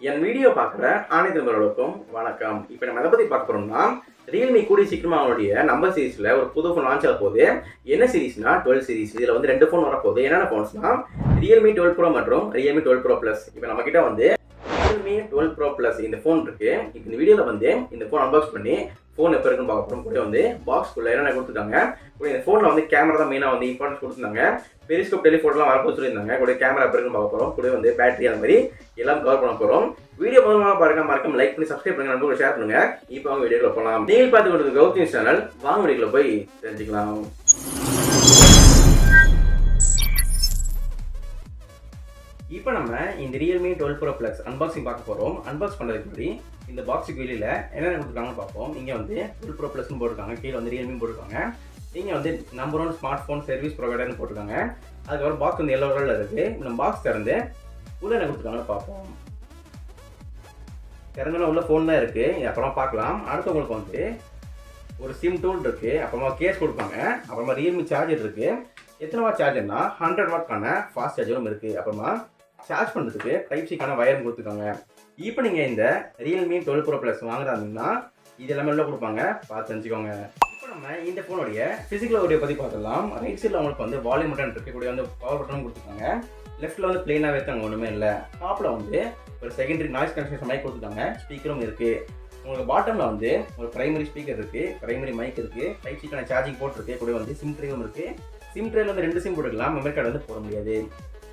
என் video பார்க்குற அனைத்து நண்பர்களுக்கும் வணக்கம். இப்போ நம்ம எதை பற்றி பார்க்க போகிறோம்னா, ரியல்மி கூடிய சீக்கிரமாக அவனுடைய நம்பர் சீரிஸில் ஒரு புது ஃபோன் லான்ச் ஆக போகுது. என்ன சீரிஸ்னா 12 சீரிஸ். இதில் வந்து 2 ஃபோன் வரப்போகுது. என்னென்ன ஃபோன்ஸ்னா ரியல்மி 12 ப்ரோ மற்றும் ரியல்மி 12 ப்ரோ ப்ளஸ். இப்போ நம்மக்கிட்ட வந்து ரியல்மி 12 ப்ரோ ப்ளஸ் இந்த ஃபோன் இருக்குது. இப்போ இந்த வீடியோவில் வந்து இந்த ஃபோன் அன்பாக்ஸ் பண்ணி ஃபோன் எப்போ இருக்குன்னு பார்க்க போகிறோம். கூட வந்து பாக்ஸ்குள்ளே என்னென்ன கொடுத்துருக்காங்க. கூட இந்த ஃபோனில் வந்து கேமரா தான் மெயினாக வந்து இம்பார்ட்டன்ஸ் கொடுத்துருந்தாங்க. பெரிஸ்கோப் டெலிஃபோன்லாம் வரப்போ சொல்லியிருந்தாங்க. கூட கேமரா எப்போ இருக்குன்னு பார்க்க போகிறோம். கூட வந்து பேட்டரி அந்த மாதிரி எல்லாம் கவர் பண்ண போகிறோம். வீடியோ முதல்ல பாருங்க, மறக்காம லைக் பண்ணி சப்ஸ்கிரைப் பண்ணுங்க, நண்பர்களுக்கு ஷேர் பண்ணுங்க. இப்போ அவங்க வீடியோக்குள்ள போகலாம். நீங்கள் பார்த்து கொடுத்து கௌதம் சேனல், வாங்க வீடியோக்குள்ள போய் தெரிஞ்சுக்கலாம். இப்போ நம்ம இந்த ரியல்மி 12 ப்ரோ ப்ளஸ் அன்பாக்சிங் பார்க்க போகிறோம். அன்பாக்ஸ் பண்ணுறதுக்கு முன்னாடி இந்த பாக்ஸுக்கு வெளியில் என்னென்ன கொடுத்துருக்காங்கன்னு பார்ப்போம். இங்கே வந்து 12 ப்ரோ ப்ளஸ்னு போட்டிருக்காங்க, கீழே வந்து ரியல்மி போட்டிருக்காங்க. இங்கே வந்து நம்பர் 1 ஸ்மார்ட் ஃபோன் சர்வீஸ் ப்ரொவைடர்னு போட்டிருக்காங்க. அதுக்கப்புறம் பாக்ஸ் வந்து எல்லோ கலரில் இருக்குது. இந்த பாக்ஸ் திறந்து உள்ள என்ன கொடுத்துருக்காங்கன்னு பார்ப்போம். திறந்தோன்னா உள்ள ஃபோன் தான் இருக்குது. அப்புறமா பார்க்கலாம். அடுத்து உங்களுக்கு வந்து ஒரு சிம் டூல் இருக்குது. அப்புறமா கேஸ் கொடுப்பாங்க. அப்புறமா ரியல்மி சார்ஜர் இருக்குது. எத்தனை வாட் சார்ஜர்னா 100 வாட்க்கான ஃபாஸ்ட் சார்ஜரும் இருக்குது. அப்புறமா சார்ஜ் பண்ணுறதுக்கு டைப் சிக்கான வயரும் கொடுத்துருக்காங்க. இப்போ நீங்கள் இந்த ரியல்மி 12 ப்ரோ ப்ளஸ் வாங்குறாங்கன்னா இது எல்லாமே உள்ள கொடுப்பாங்க, பார்த்து தெரிஞ்சுக்கோங்க. இப்போ நம்ம இந்த ஃபோனுடைய ஃபிசிக்கல் ஆடியோ பற்றி பார்த்துக்கலாம். ரைட் சைடில் அவங்களுக்கு வந்து வால்யூம் பட்டன் இருக்குது, கூட வந்து பவர் பட்டனும் கொடுத்துருக்காங்க. லெஃப்ட்டில் வந்து பிளெயினாக வைத்தாங்க, ஒன்றுமே இல்லை. டாப்பில் வந்து ஒரு செகண்டரி நாய்ஸ் கன்சலேஷன் மைக் கொடுத்துருக்காங்க, ஸ்பீக்கரும் இருக்குது. உங்களுக்கு பாட்டமில் வந்து ஒரு பிரைமரி ஸ்பீக்கர் இருக்குது, பிரைமரி மைக் இருக்குது, டைப் சிக்கான சார்ஜிங் போட்டிருக்கு, கூட வந்து சிம் ட்ரேவும் இருக்குது. சிம் ட்ரேல வந்து 2 சிம் போட்டுக்கலாம், மெமரி கார்டு வந்து போட முடியாது.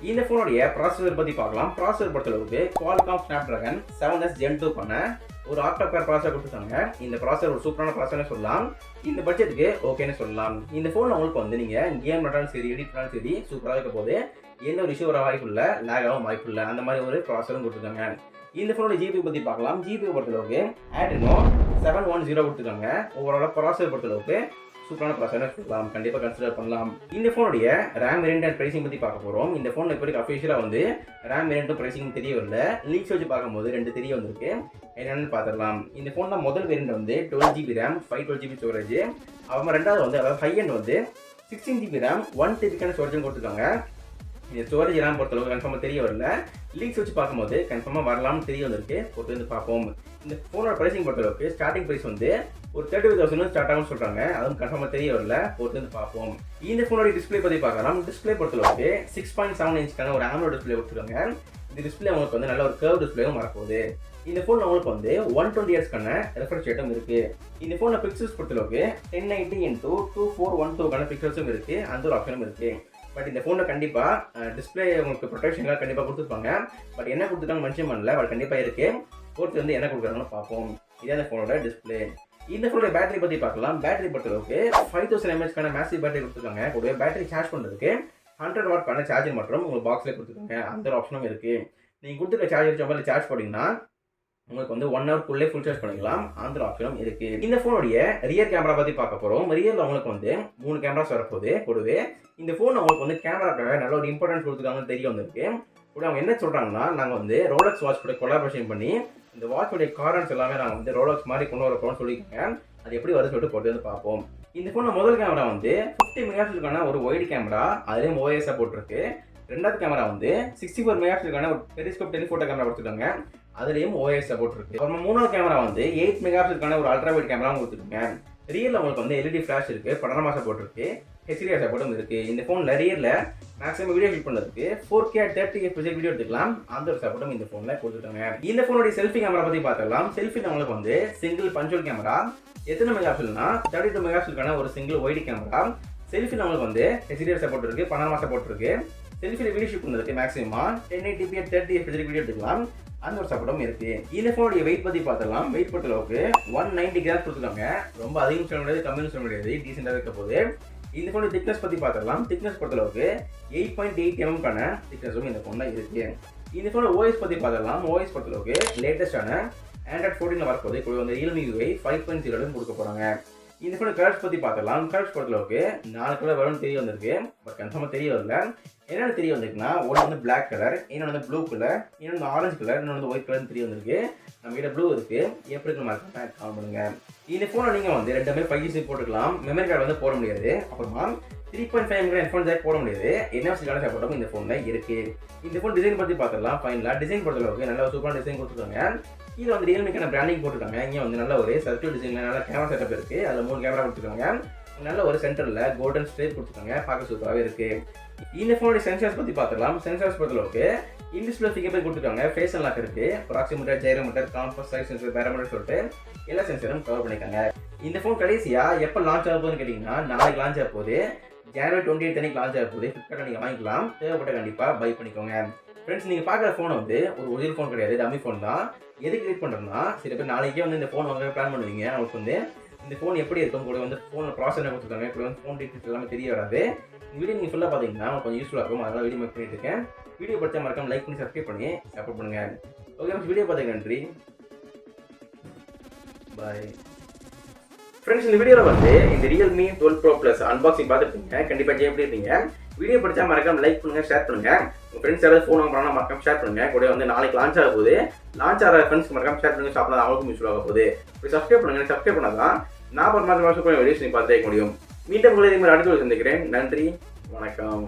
இந்த ஃபோனுடைய ப்ராசஸர் பற்றி பார்க்கலாம். ப்ராசஸர் பொறுத்தளவுக்கு குவால்காம் ஸ்னாப்டிராகன் 7S Gen 2 பண்ண ஒரு ஆக்டோகோர் ப்ராசஸர் கொடுத்துருக்காங்க. இந்த ப்ராசஸர் ஒரு சூப்பரான ப்ராசஸர்னு சொல்லலாம். இந்த பட்ஜெட்டுக்கு ஓகேன்னு சொல்லலாம். இந்த ஃபோனில் உங்களுக்கு வந்து நீங்கள் கேம் பண்ணாலும் சரி, எடிட் பண்ணாலும் சரி, சூப்பராக இருக்க போது எந்த ஒரு இஷ்யூ வர வாய்ப்பு இல்லை, லேகாகவும் வாய்ப்பு இல்லை. அந்த மாதிரி ஒரு ப்ராசஸரும் கொடுத்துருக்காங்க. இந்த ஃபோனோட ஜிபி பற்றி பார்க்கலாம். ஜிபி பொறுத்தளவுக்கு Adreno 710 கொடுத்துருக்காங்க. ஓவராலாக ப்ராசஸர் பொறுத்தளவுக்கு சூப்பரான ப்ராசஸர் சொல்லலாம், கண்டிப்பாக கன்சிடர் பண்ணலாம். இந்த ஃபோனுடைய ரேம் வேரியன்ட் அண்ட் ப்ரைசிங் பற்றி பார்க்க போகிறோம். இந்த ஃபோன் இப்போதைக்கு அஃபிஷியலாக வந்து ரேம் வேரியன்ட்டும் ப்ரைசிங் தெரிய வரல. லீக்ஸ் வச்சு பார்க்கும்போது 2 தெரிய வந்திருக்கு. என்னென்னு பார்த்துடலாம். இந்த ஃபோன் தான் முதல் வேரியன்ட் வந்து 12GB ரேம் 512GB ஸ்டோரேஜ். அப்புறமா ரெண்டாவது வந்து அதாவது ஹை எண்ட் வந்து 16GB ரேம் 1TBக்கான ஸ்டோரேஜும் கொடுத்துருக்காங்க. இந்த ஸ்டோரேஜ் ரேம் பொறுத்தளவுக்கு கன்ஃபார்மாக தெரிய வரல. லீக்ஸ் வச்சு பார்க்கும்போது கன்ஃபார்மாக வரலாம்னு தெரிய வந்திருக்கு. பொறுத்து வந்து பார்ப்போம். இந்த ஃபோனோட ப்ரைசிங் பொறுத்தளவுக்கு ஸ்டார்டிங் ப்ரைஸ் வந்து ஒரு 35,000 ஸ்டார்ட் ஆகும்னு சொல்கிறாங்க. அதுவும் கன்ஃபார்மாக தெரிய வரல. பொறுத்து வந்து பார்ப்போம். இந்த ஃபோனோட டிஸ்பிளே பற்றி பார்க்கலாம். டிஸ்பிளே பொறுத்தளவுக்கு 6.7 இன்ச்க்கான ஒரு AMOLED டிஸ்பிளே கொடுத்துருக்காங்க. இந்த டிஸ்பிளே உங்களுக்கு வந்து நல்ல ஒரு கர்வ் டிஸ்பிளேவும் வரப்போகுது. இந்த ஃபோனில் உங்களுக்கு வந்து 120 Hzக்கான ரெஃப்ரெஷ் ரேட்டும் இருக்குது. இந்த ஃபோனில் பிக்சல்ஸ் பொறுத்தளவுக்கு 1080x2412க்கான பிக்சல்ஸும் இருக்குது. அந்த ஒரு ஆப்ஷனும் இருக்குது. பட் இந்த ஃபோனில் கண்டிப்பாக டிஸ்பிளே உங்களுக்கு ப்ரொடெக்ஷன்லாம் கண்டிப்பாக கொடுத்துருப்பாங்க. பட் என்ன கொடுத்துருக்காங்க மென்ஷன் பண்ணல. பட் கண்டிப்பாக இருக்குது. பொறுத்து வந்து என்ன கொடுக்குறாங்கன்னு பார்ப்போம். இதே அந்த ஃபோனோட டிஸ்பிளே. இந்த ஃபோனோட பேட்டரி பற்றி பார்க்கலாம். பேட்டரி பொறுத்தளவுக்கு 5000 mAhக்கான மேசிவ் பேட்டரி கொடுத்துருக்காங்க. கூடவே பேட்டரி சார்ஜ் பண்ணுறதுக்கு 100 வாட்க்கான சார்ஜர் மற்றும் உங்களுக்கு பாக்ஸில் கொடுத்துருக்காங்க. அந்த ஒரு ஆப்ஷனும் இருக்குது. நீங்கள் கொடுத்துருக்க சார்ஜர் மொபைல் சார்ஜ் போட்டிங்கன்னா உங்களுக்கு வந்து 1 ஹவர்க்குள்ளே ஃபுல் சார்ஜ் பண்ணிக்கலாம். அந்த ஆப்ஷனும் இருக்குது. இந்த ஃபோனுடைய ரியர் கேமரா பற்றி பார்க்க போகிறோம். ரியரில் உங்களுக்கு வந்து 3 கேமராஸ் வரப்போகுது. கூடவே இந்த ஃபோன் அவங்களுக்கு வந்து கேமராக்காக நல்ல ஒரு இம்பார்ட்டன்ஸ் கொடுத்துருக்காங்கன்னு தெரிய வந்திருக்கு. கூட அவங்க என்ன சொல்கிறாங்கன்னா, நாங்கள் வந்து ரோலக்ஸ் வாட்ச் கூட கொலாபரேஷன் பண்ணி இந்த வாட்சோடைய கார்னர்ஸ் எல்லாமே நாங்கள் வந்து ரோலக்ஸ் மாதிரி கொண்டு வர போகிறோம்னு சொல்லியிருக்காங்க. அது எப்படி வருது சொல்லிட்டு போட்டு வந்து பார்ப்போம். இந்த ஃபோனில் முதல் கேமரா வந்து 50 மெகாபிக்சலுக்கான ஒரு ஒயிட் கேமரா, அதுலேயும் OIS போட்டிருக்கு. ரெண்டாவது கேமரா வந்து 64 மெகாபிக்சலுக்கான ஒரு பெரிஸ்கோப் டெலிஃபோட்டோ கேமரா கொடுத்துருக்காங்க. அதுலேயும் OIS போட்டிருக்கு. அப்புறமா மூணாவது கேமரா வந்து 8 மெகாபிக்சலுக்கான ஒரு அல்ட்ரா வைட் கேமராவும் கொடுத்துருக்காங்க. ரியரில் உங்களுக்கு வந்து LED ஃப்ளாஷ் இருக்குது, 12 சப்போர்ட் இருக்குது, HDR சப்போர்ட்டும் இருக்குது. இந்த ஃபோனில் ரியரில் மேக்ஸிமம் வீடியோ ஷூட் பண்ணுறதுக்கு 4K 30fps வீடியோ எடுத்துக்கலாம். அந்த ஒரு சப்போர்ட்டும் இந்த ஃபோனில் கொடுத்துருக்காங்க. இந்த ஃபோனுடைய செல்ஃபி கேமரா பற்றி பார்த்துக்கலாம். செல்ஃபியில் உங்களுக்கு வந்து சிங்கிள் பஞ்சுவல் கேமரா, எத்தனை மெகாபிக்சல்னா 32 மெகாபிக்சலுக்கான ஒரு சிங்கிள் ஒயிட் கேமரா. செல்ஃபியில் உங்களுக்கு வந்து HDR சப்போர்ட் இருக்குது, 12 சப்போர்ட் இருக்குது. செல்ஃபியில் வீடியோ ஷூட் பண்ணுறதுக்கு மேக்ஸிமம் 1080p 30fps வீடியோ எடுத்துக்கலாம். அந்த ஒரு சப்போர்ட்டும் இருக்குது. இந்த ஃபோனுடைய வெயிட் பற்றி பார்த்துலாம். வெயிட் பொறுத்தளவுக்கு 190 கிராம்ஸ் கொடுத்துருக்காங்க. ரொம்ப அதிகம் சொல்ல முடியாது, கம்மியும் சொல்ல முடியாது, டீசெண்டாக இருக்க போது. இந்த ஃபோனுடைய திக்னஸ் பற்றி பார்த்துக்கலாம். திக்னஸ் பொறுத்தளவுக்கு 8.8 mm திக்னஸும் இந்த ஃபோனில் இருக்குது. இந்த ஃபோனோட OS பற்றி பார்த்துக்கலாம். OS பொறுத்தளவுக்கு லேட்டஸ்டான Android 14 வரப்போது. கூட வந்து Realme UI 5.0 கொடுக்க போகிறாங்க. இந்த ஃபோன் கலர்ஸ் பற்றி பார்த்துடலாம். கலர்ஸ் பொறுத்தளவுக்கு 4 கலர் வரும்னு தெரிய வந்திருக்கு. பட் கன்ஃபார்மாக தெரிய வரல. என்னென்னு தெரிய வந்திருக்குன்னா, ஒன்று வந்து பிளாக் கலர், இன்னொன்று வந்து ப்ளூ கலர், இன்னொன்று வந்து ஆரஞ்சு கலர், இன்னொன்று வந்து ஒயிட் கலர்னு தெரிய வந்திருக்கு. நம்ம கிட்ட ப்ளூ இருக்குது. எப்படி இருக்கு மார்க்கெட் கால் பண்ணுங்க. இந்த ஃபோனை நீங்கள் வந்து ரெண்டுமே 5G போட்டுக்கலாம். மெமரி கார்டு வந்து போட முடியாது. அப்புறமா 3.5 ஹெட்ஃபோன் ஜாக் போட முடியாது. NFC கார்டு சப்போர்ட்டும் இந்த ஃபோனில் இருக்குது. இந்த ஃபோன் டிசைன் பற்றி பார்த்துடலாம். ஃபைனலாக டிசைன் பொறுத்தளவுக்கு நல்ல சூப்பரான டிசைன் கொடுத்துருக்காங்க. கீழே வந்து ரியல்மிக்கான பிராண்டிங் போட்டுருக்காங்க. இங்கே வந்து நல்ல ஒரு சர்க்கிள் டிசைனில் நல்ல கேமரா செட்டப் இருக்குது. அதில் 3 கேமரா கொடுத்துருக்காங்க. நல்ல ஒரு சென்டரில் கோல்டன் ஸ்ட்ரைப் கொடுத்துருக்காங்க. பார்க்க சூப்பராகவே இருக்குது. இந்த ஃபோனுடைய சென்சார்ஸ் பற்றி பார்த்துக்கலாம். சென்சார்ஸ் பொறுத்தளவுக்கு இன்டிஸ்பிளே ஃபிங்கர் கொடுத்துருக்காங்க. ஃபேஸ் அன்லாக் இருக்குது. ப்ராக்சிமீட்டர், ஜைரோமீட்டர், காம்பஸ், சைஸ் சென்சர், பேரோமீட்டர் சொல்லிட்டு எல்லா சென்சரும் கவர் பண்ணியிருக்காங்க. இந்த ஃபோன் கடைசியாக எப்போ லான்ச் ஆக போகுதுன்னு கேட்டிங்கன்னா, நாளைக்கு லான்ச் ஆக போகுது. ஜனவரி 28 அன்னைக்கு லான்ச் ஆக போகுது. ஃப்ளிப்கார்ட்டில் நீங்கள் வாங்கிக்கலாம். தேவைப்பட்ட கண்டிப்பாக பை பண்ணிக்கோங்க. ஃப்ரெண்ட்ஸ், நீங்கள் பார்க்குற ஃபோன் வந்து ஒரு ஒரிஜினல் ஃபோன் கிடையாது, டம்மி ஃபோன் தான். எதுக்கு கிரியேட் பண்ணுறோம்னா, சில பேர் நாளைக்கே வந்து இந்த ஃபோன் வாங்க பிளான் பண்ணுவீங்க. அவங்களுக்கு வந்து இந்த ஃபோன் எப்படி இருக்கும், கூட வந்து ஃபோனில் ப்ராசஸ் என்ன கொடுத்துருக்காங்க, கூட வந்து ஃபோன் டீட்டெயில்ஸ் எல்லாமே தெரிய வராது. இந்த வீடியோ நீங்கள் ஃபுல்லாக பார்த்தீங்கன்னா உங்களுக்கு கொஞ்சம் யூஸ்ஃபுல்லாக இருக்கும். அதனால் வீடியோ மேக் பண்ணிட்டு இருக்கேன். வீடியோ படித்தா மறக்காம லைக் பண்ணி சப்ஸ்கிரைப் பண்ணி சப்போர்ட் பண்ணுங்கள். ஓகே, வீடியோ பார்த்தீங்க நன்றி. பாய். ஃப்ரெண்ட்ஸ், இந்த வீடியோவில் வந்து இந்த Realme 12 Pro Plus அன்பாக்சிங் பார்த்துருப்பீங்க. கண்டிப்பாக ஜெய் எப்படி இருக்கீங்க. வீடியோ படித்தா மறக்காம லைக் பண்ணுங்கள், ஷேர் பண்ணுங்கள். உங்கள் ஃப்ரெண்ட்ஸ் யாராவது ஃபோன் வாங்குறாங்கன்னா மறக்காம ஷேர் பண்ணுங்கள். கூட வந்து நாளைக்கு லான்ச் ஆக போகுது. லான்ச் ஆகிற ஃப்ரெண்ட்ஸ்க்கு மறக்காம ஷேர் பண்ணுங்கள். ஷாப்பில் அவங்களுக்கும் யூஸ்ஃபுல் ஆக போகுது. இப்படி சப்ஸ்கிரைப் பண்ணுங்கள். சப்ஸ்கிரைப் பண்ணால் தான் நான் ஒரு மாதம் வீடியோஸ் நீங்கள் பார்த்து முடியும். மீண்டும் உங்களை இதே மாதிரி அடுத்த சந்திக்கிறேன். நன்றி, வணக்கம்.